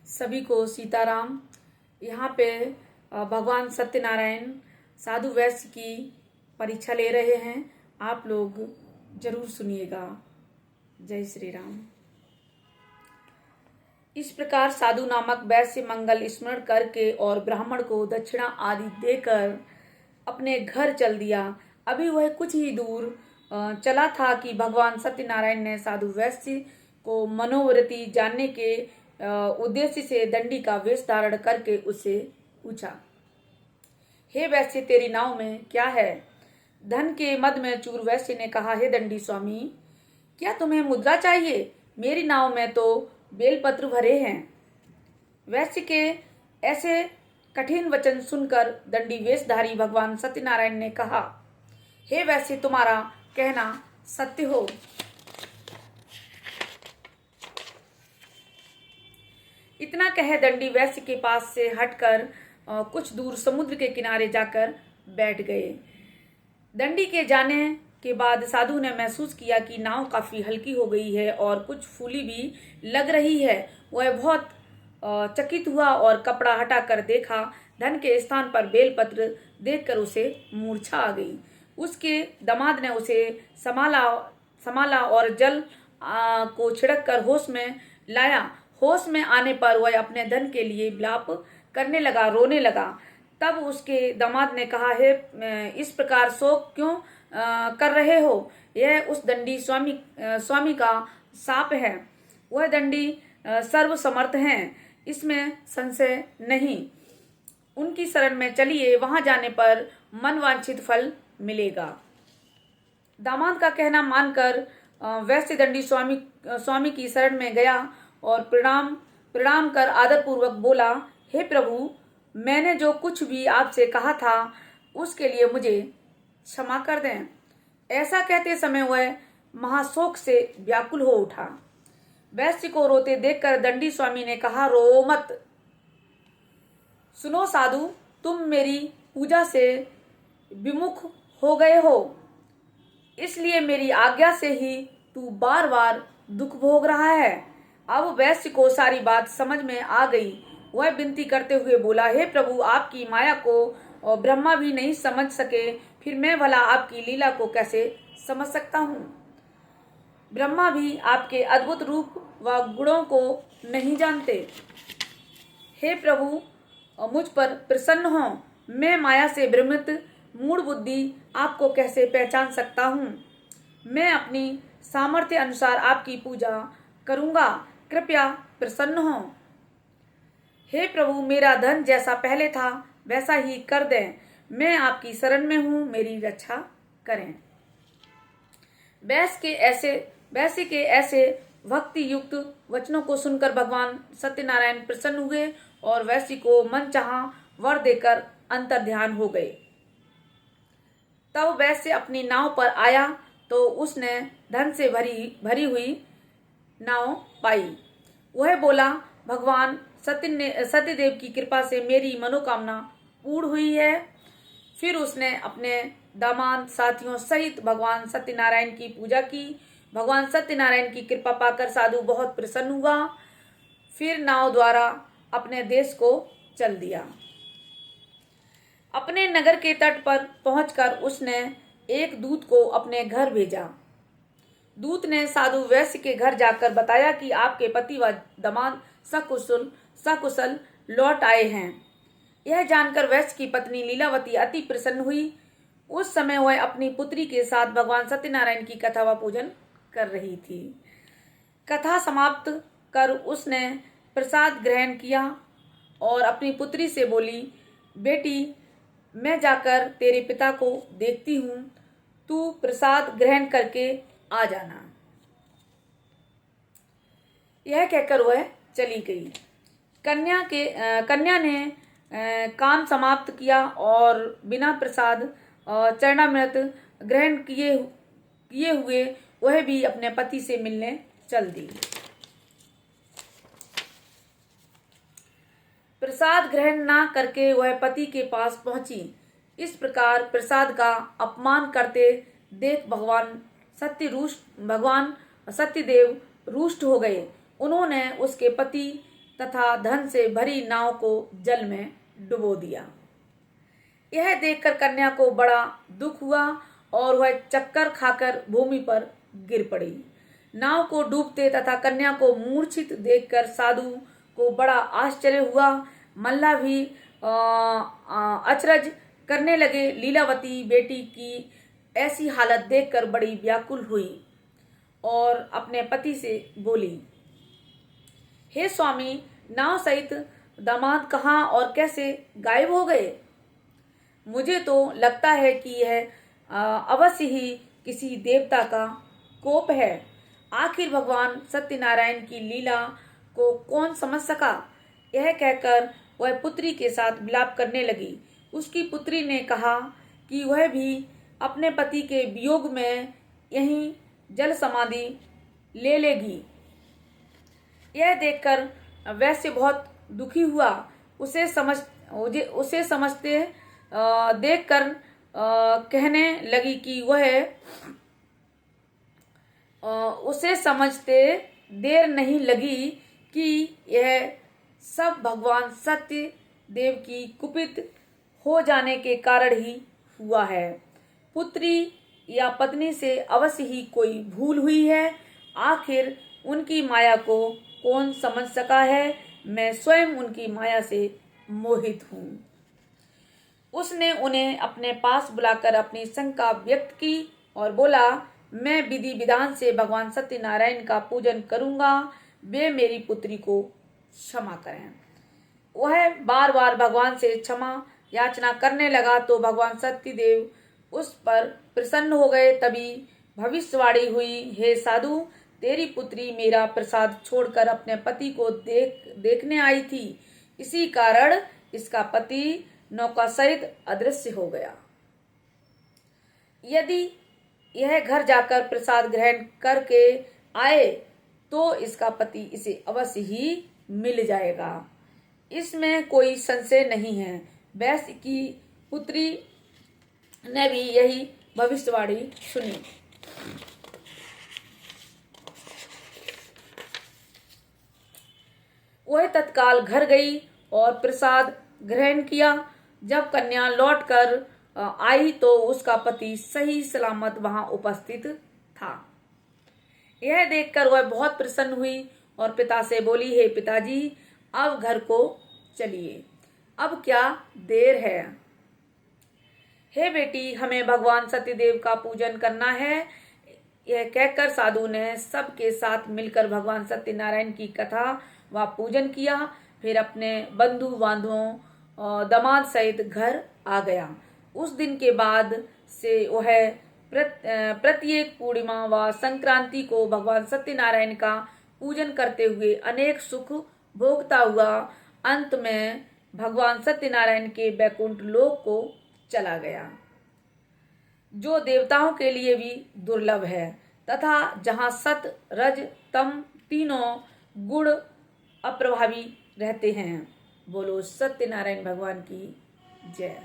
सभी को सीताराम। यहाँ पे भगवान सत्यनारायण साधु वैश्य की परीक्षा ले रहे हैं। आप लोग जरूर सुनिएगा। जय श्री राम। इस प्रकार साधु नामक वैश्य मंगल स्मरण करके और ब्राह्मण को दक्षिणा आदि देकर अपने घर चल दिया। अभी वह कुछ ही दूर चला था कि भगवान सत्यनारायण ने साधु वैश्य को मनोवृत्ति जानने के उद्देश्य से दंडी का वेश धारण करके उससे पूछा, हे वैश्य, तेरी नाव में क्या है? धन के मद में चूर वैश्य ने कहा, हे दंडी स्वामी, क्या तुम्हें मुद्रा चाहिए? मेरी नाव में तो बेलपत्र भरे हैं। वैश्य के ऐसे कठिन वचन सुनकर दंडी वेशधारी भगवान सत्यनारायण ने कहा, हे वैश्य, तुम्हारा कहना सत्य हो। इतना कह दंडी वैश्य के पास से हटकर कुछ दूर समुद्र के किनारे जाकर बैठ गए। दंडी के जाने के बाद साधु ने महसूस किया कि नाव काफी हल्की हो गई है और कुछ फूली भी लग रही है। वह बहुत चकित हुआ और कपड़ा हटाकर देखा। धन के स्थान पर बेलपत्र देखकर उसे मूर्छा आ गई। उसके दामाद ने उसे संभाला और जल को छिड़क कर होश में लाया। होश में आने पर वह अपने धन के लिए विलाप करने लगा, रोने लगा। तब उसके दामाद ने कहा, हे इस प्रकार शोक क्यों कर रहे हो? यह उस दंडी स्वामी का शाप है। वह दंडी सर्वसमर्थ हैं, इसमें संशय नहीं। उनकी शरण में चलिए, वहां जाने पर मनवांछित फल मिलेगा। दामाद का कहना मानकर वैश्य दंडी स्वामी की शरण में गया और प्रणाम कर आदरपूर्वक बोला, हे प्रभु, मैंने जो कुछ भी आपसे कहा था उसके लिए मुझे क्षमा कर दें। ऐसा कहते समय वह महाशोक से व्याकुल हो उठा। वैश्य को रोते देखकर दंडी स्वामी ने कहा, रो मत। सुनो साधु, तुम मेरी पूजा से विमुख हो गए हो, इसलिए मेरी आज्ञा से ही तू बार बार दुख भोग रहा है। अब वैश्य को सारी बात समझ में आ गई। वह विनती करते हुए बोला, हे प्रभु, आपकी माया को ब्रह्मा भी नहीं समझ सके, फिर मैं भला आपकी लीला को कैसे समझ सकता हूँ? ब्रह्मा भी आपके अद्भुत रूप व गुणों को नहीं जानते। हे प्रभु, मुझ पर प्रसन्न हो। मैं माया से भ्रमित मूढ़ बुद्धि आपको कैसे पहचान सकता हूँ? मैं अपनी सामर्थ्य अनुसार आपकी पूजा करूँगा, कृपया प्रसन्न हो। हे प्रभु, मेरा धन जैसा पहले था वैसा ही कर दें। मैं आपकी शरण में हूँ, मेरी रक्षा करें। वैश्य के ऐसे भक्ति युक्त वचनों को सुनकर भगवान सत्यनारायण प्रसन्न हुए और वैश्य को मनचाहा वर देकर अंतर्ध्यान हो गए। तब वैश्य अपनी नाव पर आया तो उसने धन से भरी हुई नाव पाई। वह बोला, भगवान सत्यदेव की कृपा से मेरी मनोकामना पूर्ण हुई है। फिर उसने अपने दामाद साथियों सहित भगवान सत्यनारायण की पूजा की। भगवान सत्यनारायण की कृपा पाकर साधु बहुत प्रसन्न हुआ। फिर नाव द्वारा अपने देश को चल दिया। अपने नगर के तट पर पहुंचकर उसने एक दूत को अपने घर भेजा। दूत ने साधु वैश्य के घर जाकर बताया कि आपके पति व दामाद सकुशल लौट आए हैं। यह जानकर वैश्य की पत्नी लीलावती अति प्रसन्न हुई। उस समय वह अपनी पुत्री के साथ भगवान सत्यनारायण की कथा व पूजन कर रही थी। कथा समाप्त कर उसने प्रसाद ग्रहण किया और अपनी पुत्री से बोली, बेटी, मैं जाकर तेरे पिता को देखती हूँ, तू प्रसाद ग्रहण करके आ जाना। यह कहकर वह चली गई। कन्या ने काम समाप्त किया और बिना प्रसाद चरणामृत ग्रहण किए हुए वह भी अपने पति से मिलने चल दी। प्रसाद ग्रहण ना करके वह पति के पास पहुंची। इस प्रकार प्रसाद का अपमान करते देख भगवान सत्यदेव रुष्ट हो गए। उन्होंने उसके पति तथा धन से भरी नाव को जल में डुबो दिया। यह देखकर कन्या को बड़ा दुख हुआ और वह चक्कर खाकर भूमि पर गिर पड़ी। नाव को डूबते तथा कन्या को मूर्छित देखकर साधु को बड़ा आश्चर्य हुआ। मल्लाह भी अचरज करने लगे। लीलावती बेटी की ऐसी हालत देखकर बड़ी व्याकुल हुई और अपने पति से बोली, हे स्वामी, नाव सहित दामाद कहाँ और कैसे गायब हो गए? मुझे तो लगता है कि यह अवश्य ही किसी देवता का कोप है। आखिर भगवान सत्यनारायण की लीला को कौन समझ सका? यह कहकर वह पुत्री के साथ विलाप करने लगी। उसकी पुत्री ने कहा कि वह भी अपने पति के वियोग में यहीं जल समाधि ले लेगी। यह देखकर वैश्य बहुत दुखी हुआ। उसे समझते देखकर कहने लगी कि उसे समझते देर नहीं लगी कि यह सब भगवान सत्य देव की कुपित हो जाने के कारण ही हुआ है। पुत्री या पत्नी से अवश्य ही कोई भूल हुई है। आखिर उनकी माया को कौन समझ सका है? मैं स्वयं उनकी माया से मोहित हूँ। उसने उन्हें अपने पास बुलाकर अपनी शंका व्यक्त की और बोला, मैं विधि विधान से भगवान सत्यनारायण का पूजन करूंगा। वे मेरी पुत्री को क्षमा करें। वह बार बार भगवान से क्षमा याचना करने लगा तो भगवान सत्यदेव उस पर प्रसन्न हो गए। तभी भविष्यवाणी हुई, हे साधु, तेरी पुत्री मेरा प्रसाद छोड़कर अपने पति को देखने आई थी। इसी कारण इसका पति नौका सहित अदृश्य हो गया। यदि यह घर जाकर प्रसाद ग्रहण करके आए तो इसका पति इसे अवश्य ही मिल जाएगा। इसमें कोई संशय नहीं है। वैश्य की पुत्री ने भी यही भविष्यवाणी सुनी। वह तत्काल घर गई और प्रसाद ग्रहण किया। जब कन्या लौटकर आई तो उसका पति सही सलामत वहां उपस्थित था। यह देखकर वह बहुत प्रसन्न हुई और पिता से बोली, हे पिताजी, अब घर को चलिए, अब क्या देर है। हे बेटी, हमें भगवान सत्यदेव का पूजन करना है। यह कहकर साधु ने सबके साथ मिलकर भगवान सत्यनारायण की कथा व पूजन किया। फिर अपने बंधु बांधवों दामाद सहित घर आ गया। उस दिन के बाद से वह प्रत्येक पूर्णिमा व संक्रांति को भगवान सत्यनारायण का पूजन करते हुए अनेक सुख भोगता हुआ अंत में भगवान सत्यनारायण के वैकुंठ लोक को चला गया, जो देवताओं के लिए भी दुर्लभ है तथा जहाँ सत रज तम तीनों गुण अप्रभावी रहते हैं। बोलो सत्यनारायण भगवान की जय।